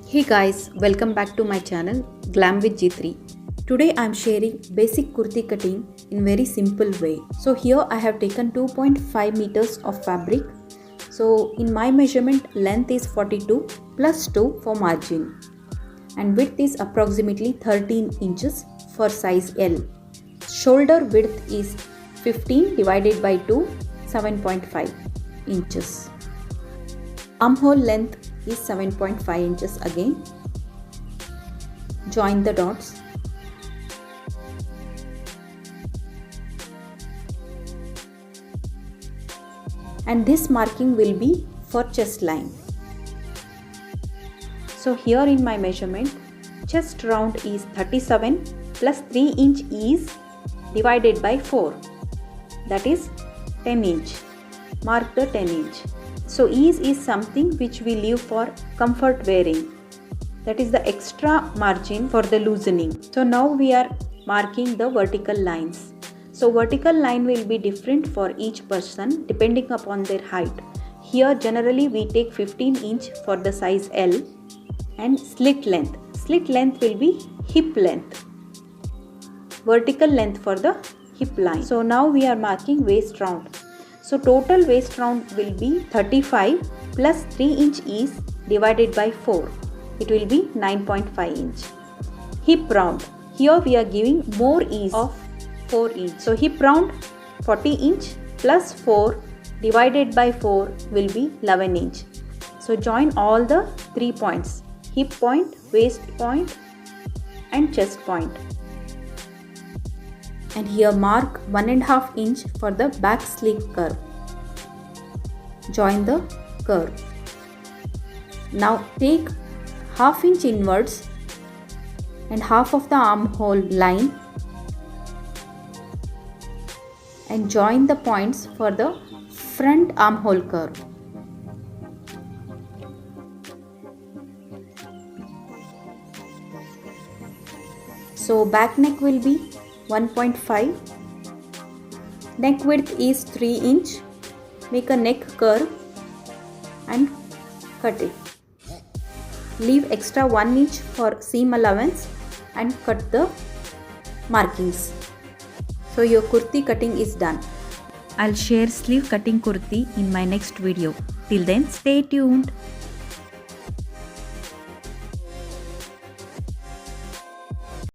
Hey guys, welcome back to my channel Glam with G3. Today I am sharing basic kurti cutting in very simple way. So here I have taken 2.5 meters of fabric. So in my measurement, length is 42 plus 2 for margin and width is approximately 13 inches for size L. Shoulder width is 15 divided by 2, 7.5 inches. Armhole length is 7.5 inches again. Join the dots. And this marking will be for chest line. So here in my measurement, chest round is 37 plus 3 inch is divided by 4. That is 10 inch. Mark the 10 inch. So ease is something which we leave for comfort wearing. That is the extra margin for the loosening. So now we are marking the vertical lines. So vertical line will be different for each person depending upon their height. Here generally we take 15 inch for the size L and slit length. Slit length will be hip length. Vertical length for the hip line. So now we are marking waist round. So total waist round will be 35 plus 3 inch is divided by 4. It will be 9.5 inch. Hip round. Here we are giving more ease of 4 inch. So hip round 40 inch plus 4 divided by 4 will be 11 inch. So join all the 3 points. Hip point, waist point and chest point. And here mark 1.5 inch for the back sleeve curve. Join the curve. Now take half inch inwards and half of the armhole line and join the points for the front armhole curve. So back neck will be 1.5. Neck width is 3 inch. Make a neck curve and cut it. Leave extra 1 inch for seam allowance and cut the markings. So your kurti cutting is done. I'll share sleeve cutting kurti in my next video. Till then, stay tuned.